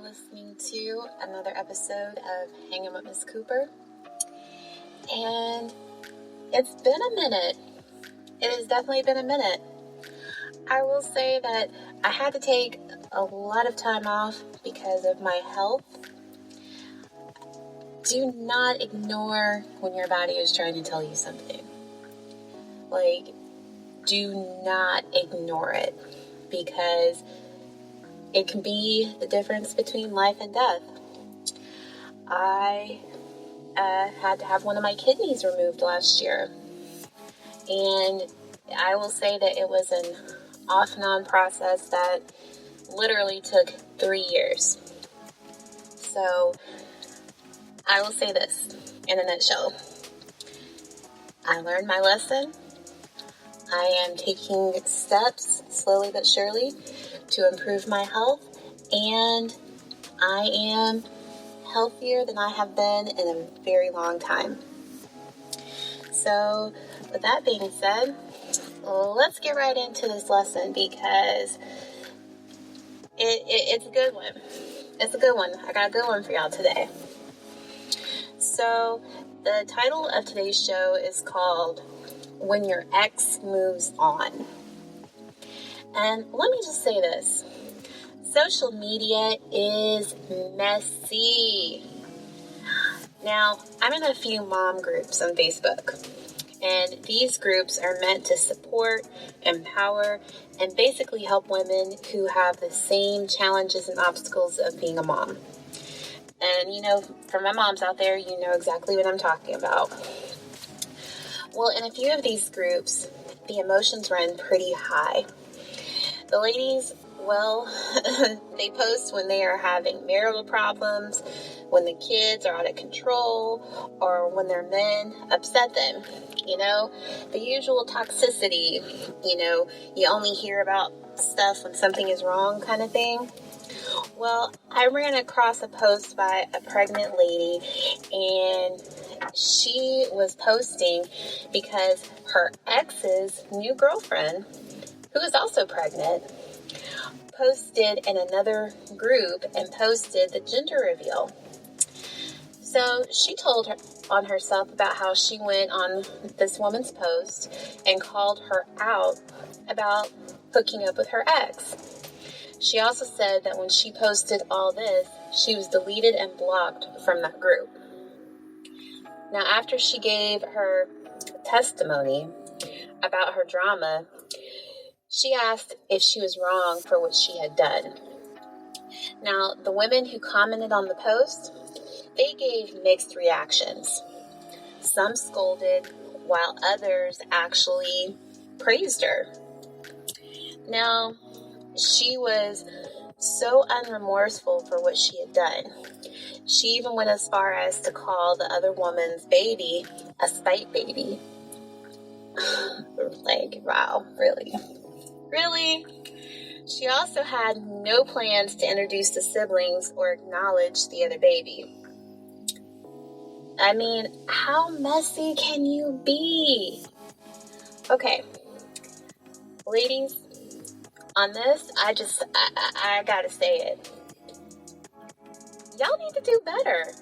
listening to another episode of Hanging with Miss Cooper. And it's been a minute. It has definitely been a minute. I will say that I had to take a lot of time off because of my health. Do not ignore when your body is trying to tell you something. Do not ignore it, because it can be the difference between life and death. I had to have one of my kidneys removed last year, and I will say that it was an off and on process that literally took 3 years. So I will say this in a nutshell. I learned my lesson. I am taking steps slowly but surely to improve my health, and I am healthier than I have been in a very long time. So with that being said, let's get right into this lesson, because it's a good one. It's a good one. I got a good one for y'all today. So the title of today's show is called When Your Ex Moves On. And let me just say this. Social media is messy. Now, I'm in a few mom groups on Facebook, and these groups are meant to support, empower, and basically help women who have the same challenges and obstacles of being a mom. And, for my moms out there, you know exactly what I'm talking about. Well, in a few of these groups, the emotions run pretty high. The ladies, they post when they are having marital problems, when the kids are out of control, or when their men upset them. The usual toxicity, you only hear about stuff when something is wrong kind of thing. Well, I ran across a post by a pregnant lady, and she was posting because her ex's new girlfriend, who is also pregnant, posted in another group and posted the gender reveal. So she told on herself about how she went on this woman's post and called her out about hooking up with her ex. She also said that when she posted all this, she was deleted and blocked from that group. Now, after she gave her testimony about her drama, she asked if she was wrong for what she had done. Now, the women who commented on the post, they gave mixed reactions. Some scolded, while others actually praised her. Now, she was so unremorseful for what she had done. She even went as far as to call the other woman's baby a spite baby. Wow, really? Really? She also had no plans to introduce the siblings or acknowledge the other baby. I mean, how messy can you be? Okay, ladies, on this, I gotta say it. Y'all need to do better.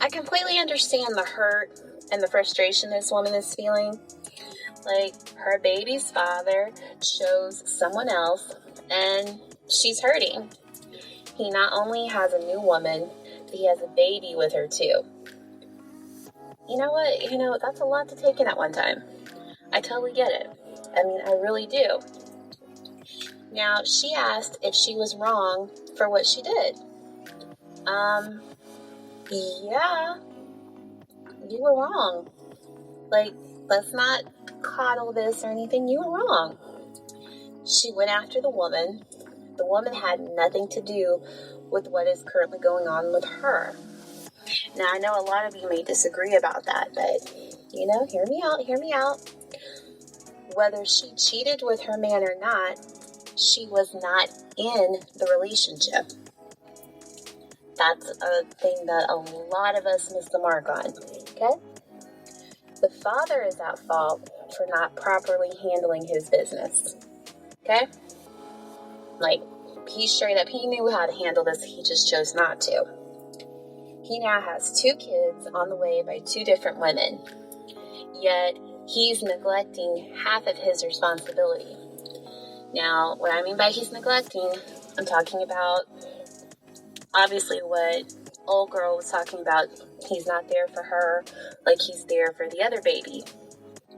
I completely understand the hurt and the frustration this woman is feeling. Her baby's father chose someone else, and she's hurting. He not only has a new woman, but he has a baby with her too. You know what? That's a lot to take in at one time. I totally get it. I mean, I really do. Now, she asked if she was wrong for what she did. Yeah, you were wrong. Let's not coddle this or anything. You were wrong. She went after the woman. The woman had nothing to do with what is currently going on with her. Now, I know a lot of you may disagree about that, but, hear me out. Whether she cheated with her man or not, she was not in the relationship. That's a thing that a lot of us miss the mark on, okay? The father is at fault for not properly handling his business, okay? he straight up, he knew how to handle this. He just chose not to. He now has 2 kids on the way by 2 different women. Yet, he's neglecting half of his responsibility. Now, what I mean by he's neglecting, I'm talking about, obviously, what old girl was talking about. He's not there for her like he's there for the other baby.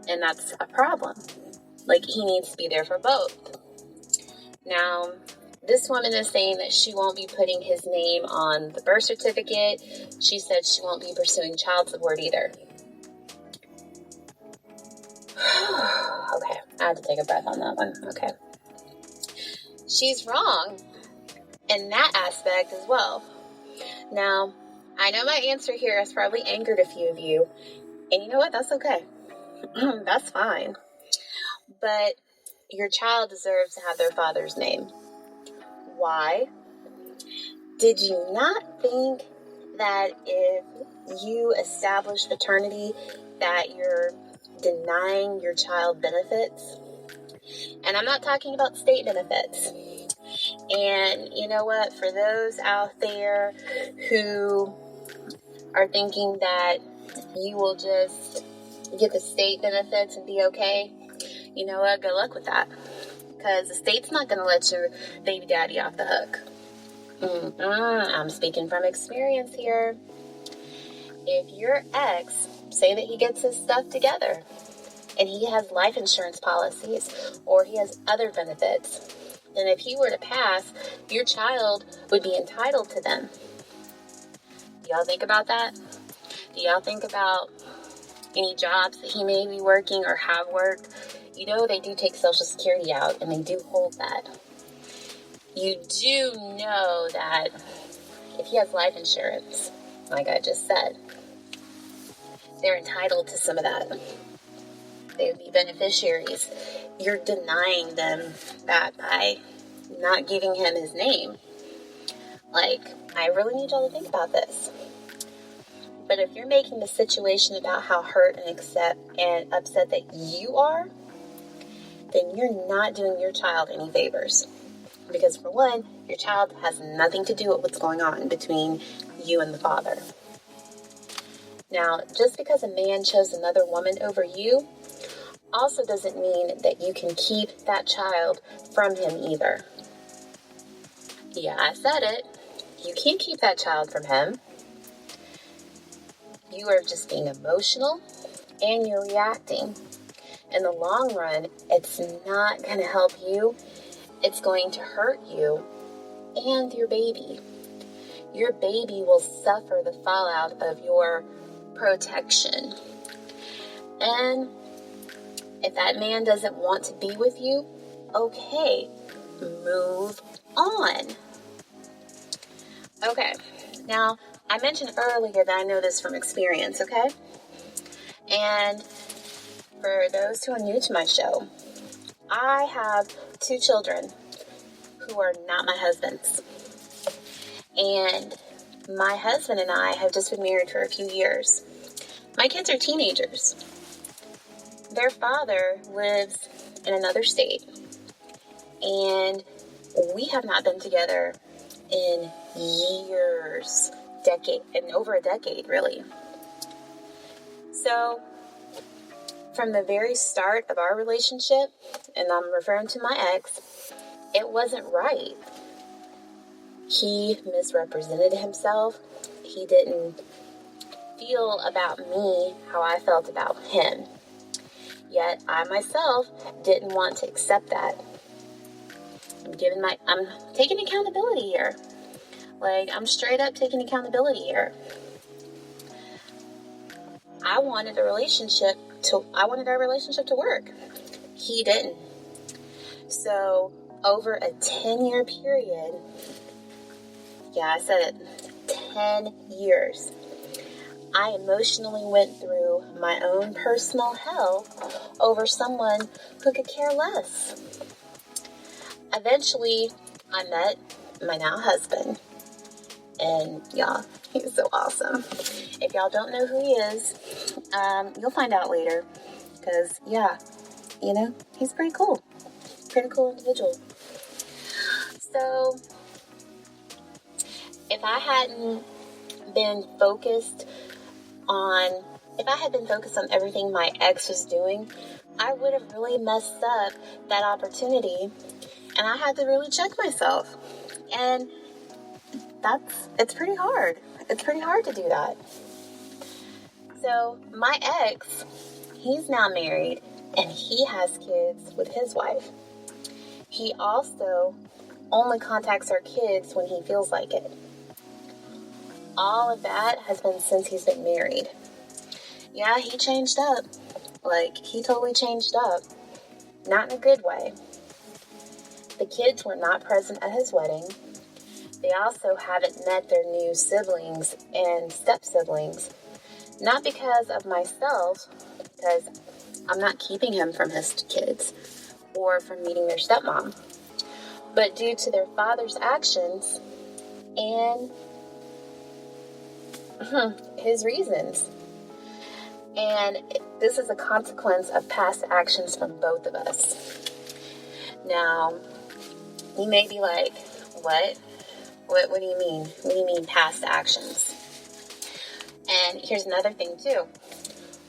And that's a problem. Like, he needs to be there for both. Now, this woman is saying that she won't be putting his name on the birth certificate. She said she won't be pursuing child support either. Okay, I had to take a breath on that one. Okay. She's wrong in that aspect as well. Now, I know my answer here has probably angered a few of you. And you know what? That's okay. That's fine. But your child deserves to have their father's name. Why? Did you not think that if you establish paternity that you're denying your child benefits? And I'm not talking about state benefits. And you know what? For those out there who are thinking that you will just get the state benefits and be okay, you know what? Good luck with that. Because the state's not going to let your baby daddy off the hook. I'm speaking from experience here. If your ex, say that he gets his stuff together, and he has life insurance policies, or he has other benefits, then if he were to pass, your child would be entitled to them. Do y'all think about that? Do y'all think about any jobs that he may be working or have worked? You know, they do take Social Security out, and they do hold that. You do know that if he has life insurance, like I just said, they're entitled to some of that. They would be beneficiaries. You're denying them that by not giving him his name. Like, I really need y'all to think about this. But if you're making the situation about how hurt and upset that you are, then you're not doing your child any favors. Because for one, your child has nothing to do with what's going on between you and the father. Now, just because a man chose another woman over you also doesn't mean that you can keep that child from him either. Yeah, I said it. You can't keep that child from him. You are just being emotional and you're reacting. In the long run, it's not going to help you. It's going to hurt you and your baby. Your baby will suffer the fallout of your protection. And if that man doesn't want to be with you, okay, move on. Okay, now I mentioned earlier that I know this from experience, okay? And for those who are new to my show, I have 2 children who are not my husband's. And my husband and I have just been married for a few years. My kids are teenagers. Their father lives in another state. And we have not been together in years, over a decade, really. So, from the very start of our relationship, and I'm referring to my ex, it wasn't right. He misrepresented himself. He didn't feel about me how I felt about him. Yet I myself didn't want to accept that. I'm taking accountability here. Like, I'm straight up taking accountability here. I wanted our relationship to work. He didn't. So, over a 10-year period, yeah, I said it, 10 years, I emotionally went through my own personal hell over someone who could care less. Eventually, I met my now husband, and y'all, he's so awesome. If y'all don't know who he is, you'll find out later, because, yeah, you know, he's pretty cool individual. So, if I had been focused on everything my ex was doing, I would have really messed up that opportunity, and I had to really check myself. And it's pretty hard. It's pretty hard to do that. So my ex, he's now married, and he has kids with his wife. He also only contacts our kids when he feels like it. All of that has been since he's been married. Yeah, he changed up. He totally changed up. Not in a good way. The kids were not present at his wedding. They also haven't met their new siblings and step-siblings. Not because of myself, because I'm not keeping him from his kids or from meeting their stepmom, but due to their father's actions and his reasons. And this is a consequence of past actions from both of us. Now, you may be like, what? What do you mean? What do you mean past actions? And here's another thing too.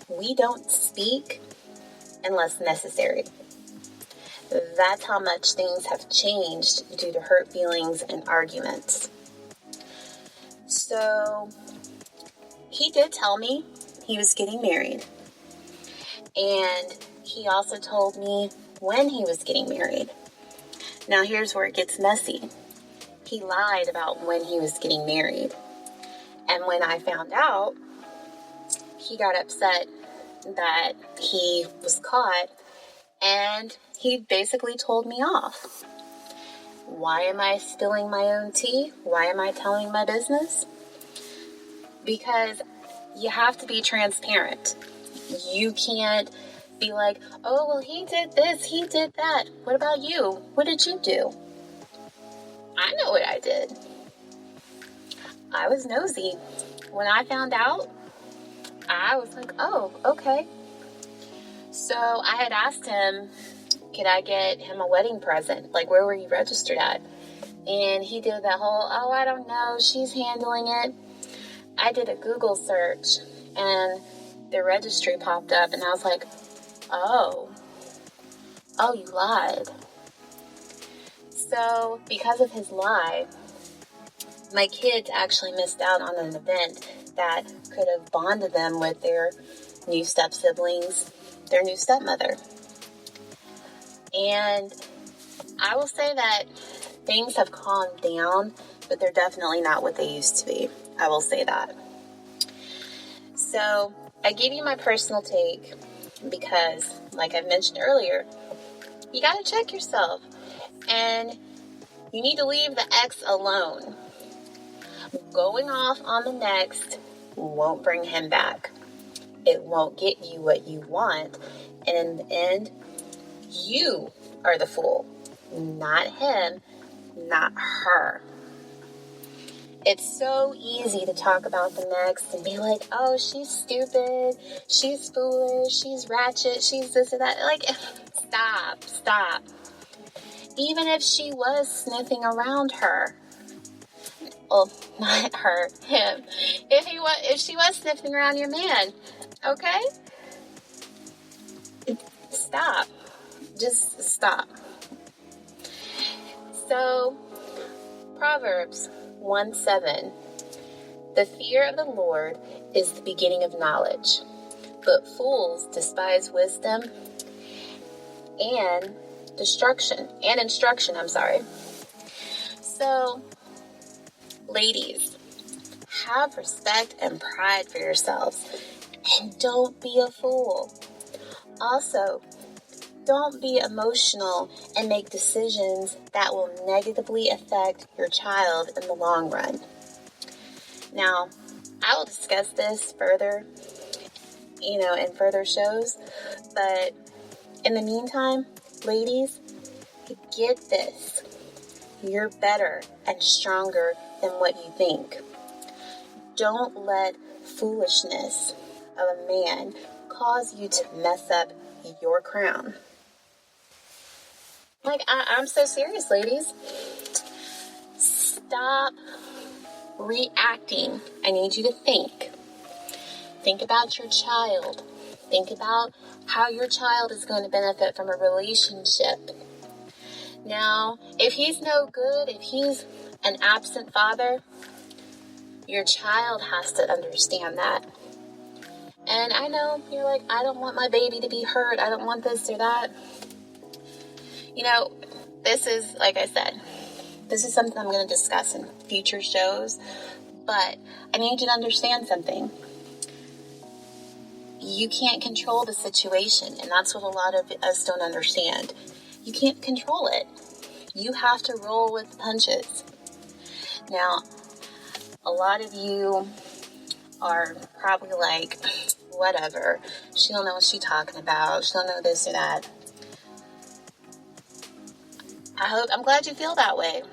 We don't speak unless necessary. That's how much things have changed due to hurt feelings and arguments. So, he did tell me he was getting married. And he also told me when he was getting married. Now here's where it gets messy. He lied about when he was getting married. And when I found out, he got upset that he was caught, and he basically told me off. Why am I spilling my own tea? Why am I telling my business? Because you have to be transparent. You can't be like, oh, well, he did this, he did that. What about you? What did you do? I know what I did. I was nosy. When I found out, I was like, oh, okay. So I had asked him, could I get him a wedding present? Where were you registered at? And he did that whole, oh, I don't know, she's handling it. I did a Google search, and the registry popped up, and I was like, oh, you lied. So, because of his lie, my kids actually missed out on an event that could have bonded them with their new step-siblings, their new stepmother. And I will say that things have calmed down, but they're definitely not what they used to be. I will say that. So, I give you my personal take because, like I mentioned earlier, you got to check yourself. And you need to leave the ex alone. Going off on the next won't bring him back. It won't get you what you want. And in the end, you are the fool. Not him, not her. It's so easy to talk about the next and be like, oh, she's stupid, she's foolish, she's ratchet, she's this or that. Stop. Even if she was sniffing around her, well, not her, him. If she was sniffing around your man, okay? Stop. Just stop. So, Proverbs 1:7. The fear of the Lord is the beginning of knowledge, but fools despise wisdom and instruction. So, ladies, have respect and pride for yourselves, and don't be a fool. Also, don't be emotional and make decisions that will negatively affect your child in the long run. Now, I will discuss this further, in further shows, but in the meantime, ladies, get this. You're better and stronger than what you think. Don't let foolishness of a man cause you to mess up your crown. I'm so serious, ladies. stop reacting. I need you to think. Think about your child. Think about how your child is going to benefit from a relationship. Now, if he's no good, if he's an absent father, your child has to understand that. And I know you're like, I don't want my baby to be hurt. I don't want this or that. You know, this is, like I said, this is something I'm going to discuss in future shows. But I need you to understand something. You can't control the situation, and that's what a lot of us don't understand. You can't control it. You have to roll with the punches. Now, a lot of you are probably like, whatever, she don't know what she's talking about, she don't know this or that. I'm glad you feel that way,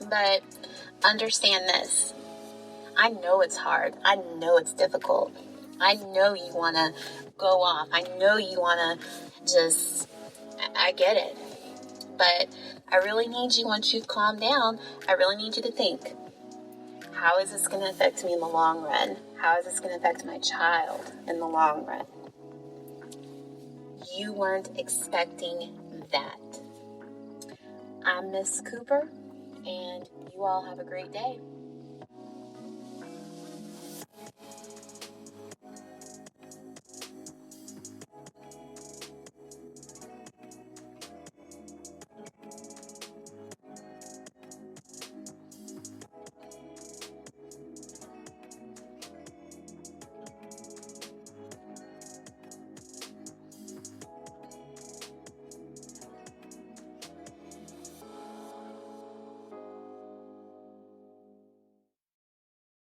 but understand this. I know it's hard. I know it's difficult. I know you want to go off. I know you want to I get it. But I really need you, once you've calmed down, I really need you to think, how is this going to affect me in the long run? How is this going to affect my child in the long run? You weren't expecting that. I'm Miss Cooper, and you all have a great day.